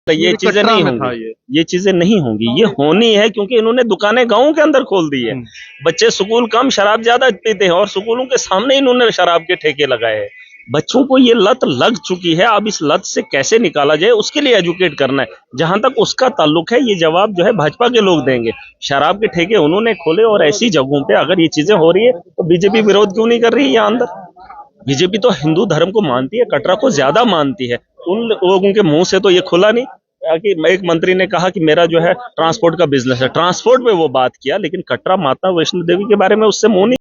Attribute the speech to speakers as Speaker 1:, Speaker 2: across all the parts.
Speaker 1: तो ये चीजें नहीं होंगी, ये चीजें नहीं होंगी, ये होनी है क्योंकि इन्होंने दुकानें गांवों के अंदर खोल दी है। बच्चे स्कूल कम शराब ज्यादा पीते हैं और स्कूलों के सामने इन्होंने शराब के ठेके लगाए हैं। बच्चों को ये लत लग चुकी है, अब इस लत से कैसे निकाला जाए उसके लिए एजुकेट करना है। जहां तक उसका ताल्लुक है, ये जवाब जो है भाजपा के लोग देंगे। शराब के ठेके उन्होंने खोले और ऐसी जगहों पे अगर ये चीजें हो रही है तो बीजेपी विरोध क्यों नहीं कर रही है यहाँ अंदर? बीजेपी तो हिंदू धर्म को मानती है, कटरा को ज्यादा मानती है। उन लोगों के मुंह से तो ये खुला नहीं कि एक मंत्री ने कहा कि मेरा जो है ट्रांसपोर्ट का बिजनेस है, ट्रांसपोर्ट पे वो बात किया, लेकिन कटरा माता वैष्णो देवी के बारे में उससे मुंह नहीं।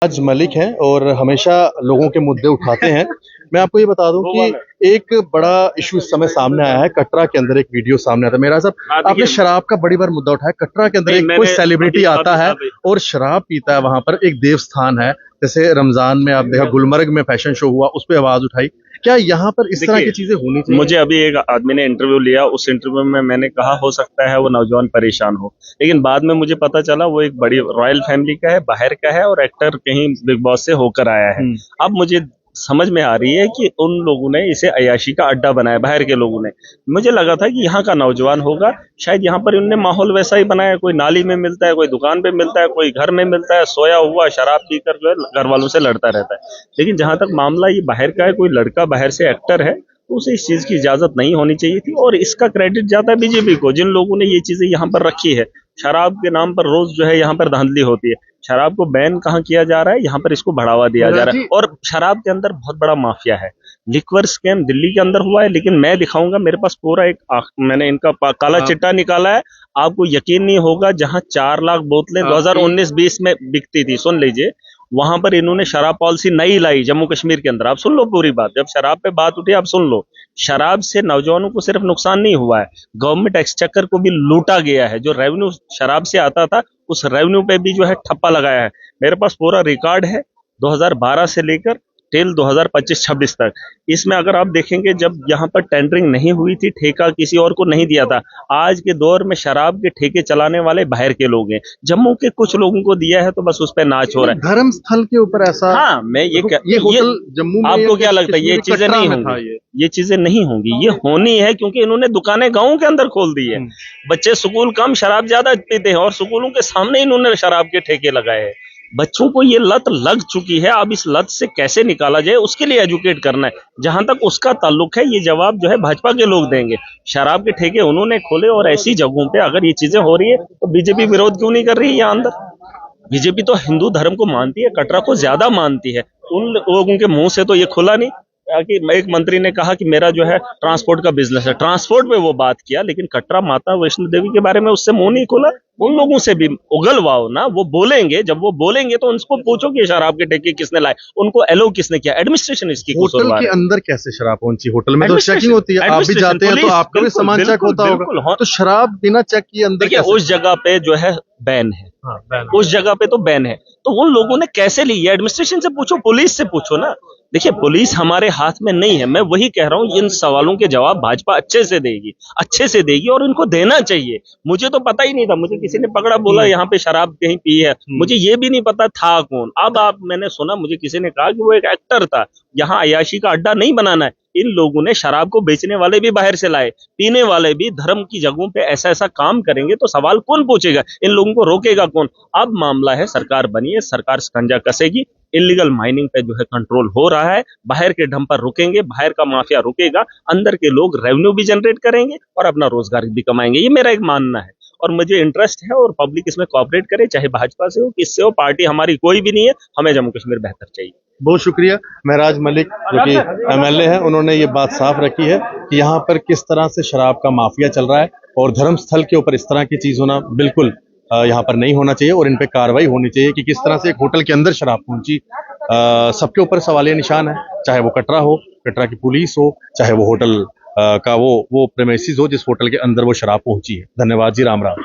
Speaker 2: आज मलिक हैं और हमेशा लोगों के मुद्दे उठाते हैं। मैं आपको ये बता दूं कि एक बड़ा इशू इस समय सामने आया है। कटरा के अंदर एक वीडियो सामने आता है। मेरा साहब, आपने शराब का बड़ी बार मुद्दा उठाया। कटरा के अंदर एक कोई सेलिब्रिटी आता है और शराब पीता है। वहां पर एक देवस्थान है, जैसे रमजान में आप देखा गुलमर्ग में फैशन शो हुआ, उस पर आवाज उठाई। क्या यहाँ पर इस तरह की चीजें होनी चाहिए?
Speaker 1: मुझे अभी एक आदमी ने इंटरव्यू लिया, उस इंटरव्यू में मैंने कहा हो सकता है वो नौजवान परेशान हो, लेकिन बाद में मुझे पता चला वो एक बड़ी रॉयल फैमिली का है, बाहर का है और एक्टर कहीं बिग बॉस से होकर आया है। अब मुझे समझ में आ रही है कि उन लोगों ने इसे अय्याशी का अड्डा बनाया, बाहर के लोगों ने। मुझे लगा था कि यहाँ का नौजवान होगा, शायद यहाँ पर उन्होंने माहौल वैसा ही बनाया। कोई नाली में मिलता है, कोई दुकान पे मिलता है, कोई घर में मिलता है, सोया हुआ शराब पीकर जो है घर वालों से लड़ता रहता है। लेकिन जहां तक मामला ये बाहर का है, कोई लड़का बाहर से एक्टर है, तो उसे इस चीज की इजाजत नहीं होनी चाहिए थी। और इसका क्रेडिट जाता है बीजेपी को, जिन लोगों ने ये चीजें यहाँ पर रखी है। शराब के नाम पर रोज जो है यहाँ पर धांधली होती है। शराब को बैन कहाँ किया जा रहा है, यहाँ पर इसको बढ़ावा दिया जा रहा है। और शराब के अंदर बहुत बड़ा माफिया है। लिक्वर स्कैम दिल्ली के अंदर हुआ है, लेकिन मैं दिखाऊंगा, मेरे पास पूरा मैंने इनका काला चिट्टा निकाला है। आपको यकीन नहीं होगा, जहां 4 लाख बोतलें 2019-20 में बिकती थी, सुन लीजिए, वहां पर इन्होंने शराब पॉलिसी नई लाई जम्मू कश्मीर के अंदर। आप सुन लो पूरी बात, जब शराब पे बात उठी आप सुन लो। शराब से नौजवानों को सिर्फ नुकसान नहीं हुआ है, गवर्नमेंट एक्सचेकर को भी लूटा गया है। जो रेवेन्यू शराब से आता था, उस रेवेन्यू पे भी जो है ठप्पा लगाया है। मेरे पास पूरा रिकॉर्ड है 2012 से लेकर टिल 2025-26 तक। इसमें अगर आप देखेंगे, जब यहाँ पर टेंडरिंग नहीं हुई थी, ठेका किसी और को नहीं दिया था। आज के दौर में शराब के ठेके चलाने वाले बाहर के लोग हैं, जम्मू के कुछ लोगों को दिया है, तो बस उस पर नाच हो रहा है।
Speaker 2: धर्म स्थल के ऊपर ऐसा,
Speaker 1: हाँ, मैं ये होटल जम्मू में, आपको क्या लगता है ये चीजें नहीं होंगी? ये चीजें नहीं होंगी, ये होनी है क्योंकि इन्होंने दुकानें गांवों के अंदर खोल दी है। बच्चे स्कूल कम शराब ज्यादा पीते हैं और स्कूलों के सामने इन्होंने शराब के ठेके लगाए हैं। बच्चों को ये लत लग चुकी है, अब इस लत से कैसे निकाला जाए उसके लिए एजुकेट करना है। जहां तक उसका ताल्लुक है, ये जवाब जो है भाजपा के लोग देंगे। शराब के ठेके उन्होंने खोले और ऐसी जगहों पे अगर ये चीजें हो रही है तो बीजेपी विरोध क्यों नहीं कर रही है यहाँ अंदर? बीजेपी तो हिंदू धर्म को मानती है, कटरा को ज्यादा मानती है। उन लोगों के मुंह से तो ये खुला नहीं कि एक मंत्री ने कहा कि मेरा जो है ट्रांसपोर्ट का बिजनेस है, ट्रांसपोर्ट पे वो बात किया, लेकिन कटरा माता वैष्णो देवी के बारे में उससे मुंह नहीं खुला। उन लोगों से भी उगलवाओ ना, वो बोलेंगे, जब वो बोलेंगे तो उनको पूछो कि शराब के ठेके किसने लाए, उनको एलो किसने किया, एडमिनिस्ट्रेशन इसकी
Speaker 2: होटल के अंदर कैसे शराब पहुंची? होटल में तो चेकिंग होती है, आप भी जाते हैं तो आपका भी सामान चेक होता होगा, तो शराब बिना चेक किए अंदर
Speaker 1: कैसे? उस जगह पे जो है बैन है, उस जगह पे तो बैन है, तो उन लोगों ने कैसे ली? एडमिनिस्ट्रेशन से पूछो, पुलिस से पूछो ना। देखिए, पुलिस हमारे हाथ में नहीं है। मैं वही कह रहा हूँ, इन सवालों के जवाब भाजपा अच्छे से देगी और इनको देना चाहिए। मुझे तो पता ही नहीं था, मुझे किसी ने पकड़ा, बोला यहाँ पे शराब कहीं पी है, मुझे ये भी नहीं पता था कौन। अब मैंने सुना, मुझे किसी ने कहा कि वो एक एक्टर था। यहाँ अय्याशी का अड्डा नहीं बनाना है। इन लोगों ने शराब को बेचने वाले भी बाहर से लाए, पीने वाले भी धर्म की जगहों पे ऐसा ऐसा काम करेंगे तो सवाल कौन पूछेगा, इन लोगों को रोकेगा कौन। अब मामला है, सरकार बनी है, सरकार शिकंजा कसेगी। इलीगल माइनिंग पे जो है कंट्रोल हो रहा है, बाहर के डंपर रुकेंगे, बाहर का माफिया रुकेगा, अंदर के लोग रेवेन्यू भी जनरेट करेंगे और अपना रोजगार भी कमाएंगे। ये मेरा एक मानना है और मुझे इंटरेस्ट है, और पब्लिक इसमें कोऑपरेट करे, चाहे भाजपा से हो, किससे हो, पार्टी हमारी कोई भी नहीं है, हमें जम्मू कश्मीर बेहतर चाहिए।
Speaker 2: बहुत शुक्रिया। महराज मलिक जो कि एमएलए हैं, उन्होंने ये बात साफ रखी है कि यहाँ पर किस तरह से शराब का माफिया चल रहा है और धर्म स्थल के ऊपर इस तरह की चीज होना बिल्कुल यहाँ पर नहीं होना चाहिए और इन पे कार्रवाई होनी चाहिए कि किस तरह से एक होटल के अंदर शराब पहुंची। सबके ऊपर सवालिया निशान है, चाहे वो कटरा हो, कटरा की पुलिस हो, चाहे वो होटल का वो प्रेमिसेस हो जिस होटल के अंदर वो शराब पहुंची है। धन्यवाद जी, राम राम।